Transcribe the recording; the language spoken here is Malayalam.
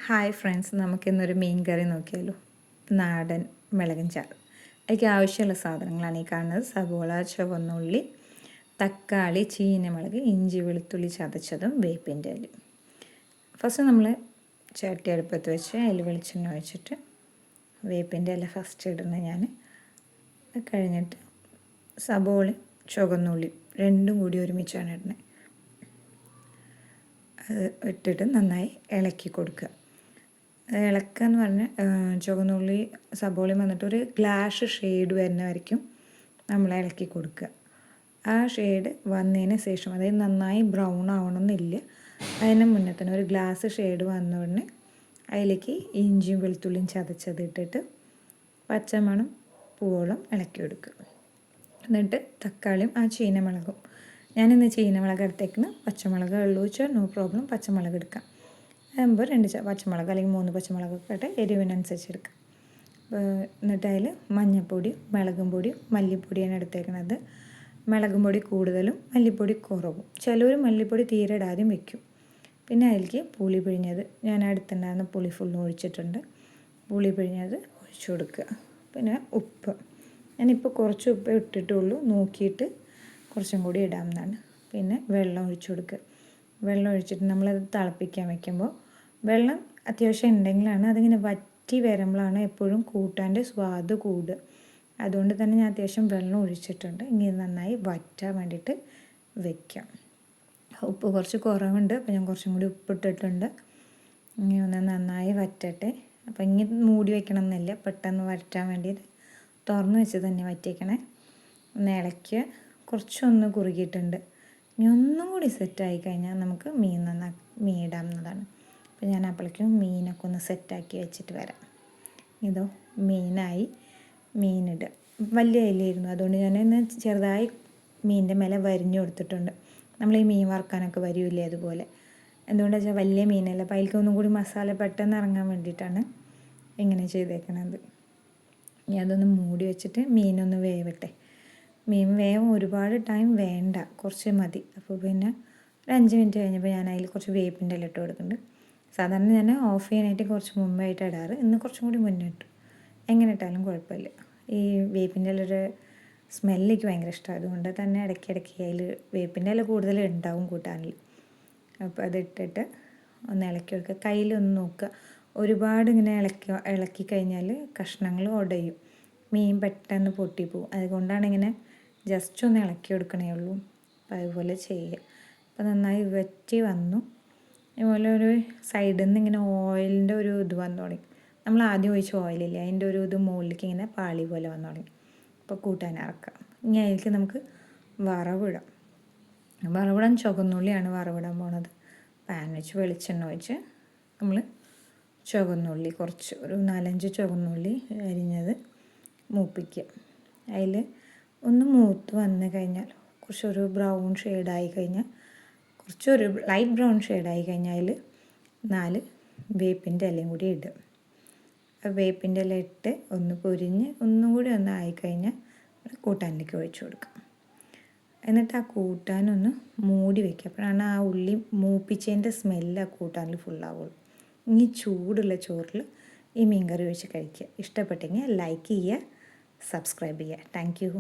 ഹായ് ഫ്രണ്ട്സ്, നമുക്കിന്നൊരു മീൻ കറി നോക്കിയാലോ. നാടൻ മിളകൻ ചാറ്. അതിലേക്ക് ആവശ്യമുള്ള സാധനങ്ങളാണ് ഈ കാണുന്നത്. സവോള, ചുവന്നുള്ളി, തക്കാളി, ചീനമുളക്, ഇഞ്ചി, വെളുത്തുള്ളി ചതച്ചതും വേപ്പിൻ്റെ ഇല. ഫസ്റ്റ് നമ്മൾ ചട്ടി അടുപ്പത്ത് വെച്ച് അതിൽ വെളിച്ചെണ്ണ ഒഴിച്ചിട്ട് വേപ്പിൻ്റെ ഇല ഫസ്റ്റ് ഇടുന്നത് ഞാൻ. കഴിഞ്ഞിട്ട് സവോള, ചുവന്നുള്ളി രണ്ടും കൂടി ഒരുമിച്ചാണ് ഇടുന്നത്. അത് ഇട്ടിട്ട് നന്നായി ഇളക്കി കൊടുക്കുക. ഇളക്കുക എന്ന് പറഞ്ഞാൽ ചുവന്നുള്ളി സബോളയും വന്നിട്ട് ഒരു ഗ്ലാസ് ഷെയ്ഡ് വരുന്ന വരയ്ക്കും നമ്മൾ ഇളക്കി കൊടുക്കുക. ആ ഷെയ്ഡ് വന്നതിന് ശേഷം, അതായത് നന്നായി ബ്രൗൺ ആവണമെന്നില്ല, അതിന് മുന്നേ തന്നെ ഒരു ഗ്ലാസ് ഷെയ്ഡ് വന്നോടനെ അതിലേക്ക് ഇഞ്ചിയും വെളുത്തുള്ളിയും ചതച്ചത് ഇട്ടിട്ട് പച്ചമണം പൂവോളം ഇളക്കി കൊടുക്കുക. എന്നിട്ട് തക്കാളിയും ആ ചീനമുളകും, ഞാനിന്ന് ചീനമുളക് എടുത്തേക്കുന്ന, പച്ചമുളക് ഉള്ളു വെച്ചാൽ നോ പ്രോബ്ലം, പച്ചമുളക് എടുക്കാം. ആകുമ്പോൾ 2 പച്ചമുളക് അല്ലെങ്കിൽ 3 പച്ചമുളകൊക്കെ ഇട്ട് എരിവിനനുസരിച്ച് എടുക്കാം. എന്നിട്ട് അതിൽ മഞ്ഞൾപ്പൊടിയും മുളകും പൊടിയും മല്ലിപ്പൊടിയാണ് എടുത്തേക്കുന്നത്. മുളകും പൊടി കൂടുതലും മല്ലിപ്പൊടി കുറവും. ചിലർ മല്ലിപ്പൊടി തീരെ ഇടാതെയും വെക്കും. പിന്നെ അതിലേക്ക് പുളി പിഴിഞ്ഞത്, ഞാൻ അടുത്തുണ്ടായിരുന്ന പുളി ഫുള്ളും ഒഴിച്ചിട്ടുണ്ട്. പുളി പിഴിഞ്ഞത് ഒഴിച്ചു കൊടുക്കുക. പിന്നെ ഉപ്പ്, ഞാനിപ്പോൾ കുറച്ച് ഉപ്പ് ഇട്ടിട്ടുള്ളൂ, നോക്കിയിട്ട് കുറച്ചും കൂടി ഇടാമെന്നാണ്. പിന്നെ വെള്ളം ഒഴിച്ചു കൊടുക്കുക. വെള്ളം ഒഴിച്ചിട്ട് നമ്മളത് തിളപ്പിക്കാൻ വയ്ക്കുമ്പോൾ വെള്ളം അത്യാവശ്യം ഉണ്ടെങ്കിലാണ്, അതിങ്ങനെ വറ്റി വരുമ്പോഴാണ് എപ്പോഴും കൂട്ടാൻ്റെ സ്വാദ് കൂടുക. അതുകൊണ്ട് തന്നെ ഞാൻ അത്യാവശ്യം വെള്ളം ഒഴിച്ചിട്ടുണ്ട്. ഇനി നന്നായി വറ്റാൻ വേണ്ടിയിട്ട് വയ്ക്കാം. ഉപ്പ് കുറച്ച് കുറവുണ്ട്, അപ്പോൾ ഞാൻ കുറച്ചും കൂടി ഉപ്പിട്ടിട്ടുണ്ട്. ഇനി ഒന്ന് നന്നായി വറ്റട്ടെ. അപ്പോൾ ഇനി മൂടി വയ്ക്കണം എന്നില്ല, പെട്ടെന്ന് വറ്റാൻ വേണ്ടിയിട്ട് തുറന്ന് വെച്ച് തന്നെ വറ്റിക്കണേ. ഒന്ന് ഇളക്കുക. കുറച്ചൊന്ന് കുറുകിയിട്ടുണ്ട്. ഇനി ഒന്നും കൂടി സെറ്റായി കഴിഞ്ഞാൽ നമുക്ക് മീൻ ഇടാവുന്നതാണ്. അപ്പോൾ ഞാൻ അപ്പോഴേക്കും മീനൊക്കെ ഒന്ന് സെറ്റാക്കി വെച്ചിട്ട് വരാം. ഇതോ മീനായി. മീനിടുക. വലിയ ഇലയായിരുന്നു, അതുകൊണ്ട് ഞാൻ ഇന്ന് ചെറുതായി മീനിൻ്റെ മേലെ വരിഞ്ഞു കൊടുത്തിട്ടുണ്ട്. നമ്മൾ ഈ മീൻ വറുക്കാനൊക്കെ വരില്ലേ, അതുപോലെ. എന്തുകൊണ്ടാണെന്ന് വെച്ചാൽ വലിയ മീനല്ല, അപ്പോൾ അതിലേക്ക് ഒന്നും കൂടി മസാല പെട്ടെന്ന് ഇറങ്ങാൻ വേണ്ടിയിട്ടാണ് ഇങ്ങനെ ചെയ്തേക്കണത്. ഇനി അതൊന്ന് മൂടി വെച്ചിട്ട് മീനൊന്ന് വേവട്ടെ. മീൻ വേവാൻ ഒരുപാട് ടൈം വേണ്ട, കുറച്ച് മതി. അപ്പോൾ പിന്നെ ഒരു 5 മിനിറ്റ് കഴിഞ്ഞപ്പോൾ ഞാൻ അതിൽ കുറച്ച് വേപ്പിൻ്റെ ഇല ഇട്ട് കൊടുക്കുന്നുണ്ട്. സാധാരണ ഞാൻ ഓഫ് ചെയ്യാനായിട്ട് കുറച്ച് മുമ്പായിട്ട് ഇടാറ്, ഇന്ന് കുറച്ചും കൂടി മുന്നേ ഇട്ടു. എങ്ങനെ ഇട്ടാലും കുഴപ്പമില്ല. ഈ വേപ്പിൻ്റെ ഇലയുടെ സ്മെല്ലിക്ക് ഭയങ്കര ഇഷ്ടമാണ്, അതുകൊണ്ട് തന്നെ ഇടയ്ക്കിടയ്ക്ക് അതിൽ വേപ്പിൻ്റെ ഇല കൂടുതൽ ഉണ്ടാവും കൂട്ടാനിൽ. അപ്പോൾ അതിട്ടിട്ട് ഒന്ന് ഇളക്കി കൊടുക്കുക. കയ്യിലൊന്ന് നോക്കുക. ഒരുപാട് ഇങ്ങനെ ഇളക്കി കഴിഞ്ഞാൽ കഷ്ണങ്ങൾ ഉടയും, മീൻ പെട്ടെന്ന് പൊട്ടിപ്പോവും. അതുകൊണ്ടാണ് ഇങ്ങനെ ജസ്റ്റ് ഒന്ന് ഇളക്കി കൊടുക്കണേ ഉള്ളൂ. അപ്പോൾ അതുപോലെ ചെയ്യുക. അപ്പോൾ നന്നായി വറ്റി വന്നു. അതുപോലെ ഒരു സൈഡിൽ നിന്ന് ഇങ്ങനെ ഓയിലിൻ്റെ ഒരു ഇത് വന്നു തുടങ്ങി. നമ്മൾ ആദ്യം ഒഴിച്ച ഓയിലില്ലേ, അതിൻ്റെ ഒരു ഇത് മുകളിലേക്ക് ഇങ്ങനെ പാളി പോലെ വന്നു തുടങ്ങി. അപ്പോൾ കൂട്ടാൻ ഇറക്കാം. ഇനി അതിലേക്ക് നമുക്ക് വറവിടാം. വറവിടാൻ ചുവന്നുള്ളിയാണ് വറവിടാൻ പോണത്. പാൻ വെച്ച് വെളിച്ചെണ്ണ ഒഴിച്ച് നമ്മൾ ചുവന്നുള്ളി കുറച്ച് ഒരു 4-5 ചുവന്നുള്ളി അരിഞ്ഞത് മൂപ്പിക്കുക. അതിൽ ഒന്ന് മൂത്ത് വന്ന് കഴിഞ്ഞാൽ കുറച്ചൊരു ബ്രൗൺ ഷെയ്ഡായി കഴിഞ്ഞാൽ, കുറച്ചൊരു ലൈറ്റ് ബ്രൗൺ ഷെയ്ഡായി കഴിഞ്ഞാൽ 4 വേപ്പിൻ്റെ ഇലയും കൂടി ഇടുക. ആ വേപ്പിൻ്റെ ഇല ഇട്ട് ഒന്ന് പൊരിഞ്ഞ് ഒന്നും കൂടി ഒന്ന് ആയിക്കഴിഞ്ഞാൽ കൂട്ടാനിലേക്ക് ഒഴിച്ചു കൊടുക്കുക. എന്നിട്ട് ആ കൂട്ടാനൊന്ന് മൂടി വയ്ക്കുക. അപ്പോഴാണ് ആ ഉള്ളി മൂപ്പിച്ചതിൻ്റെ സ്മെല്ല് ആ കൂട്ടാനിൽ ഫുള്ളാവുള്ളൂ. ഇനി ചൂടുള്ള ചോറിൽ ഈ മീൻ കറി ഒഴിച്ച് കഴിക്കുക. ഇഷ്ടപ്പെട്ടെങ്കിൽ ലൈക്ക് ചെയ്യുക, സബ്സ്ക്രൈബ് ചെയ്യുക. Thank you.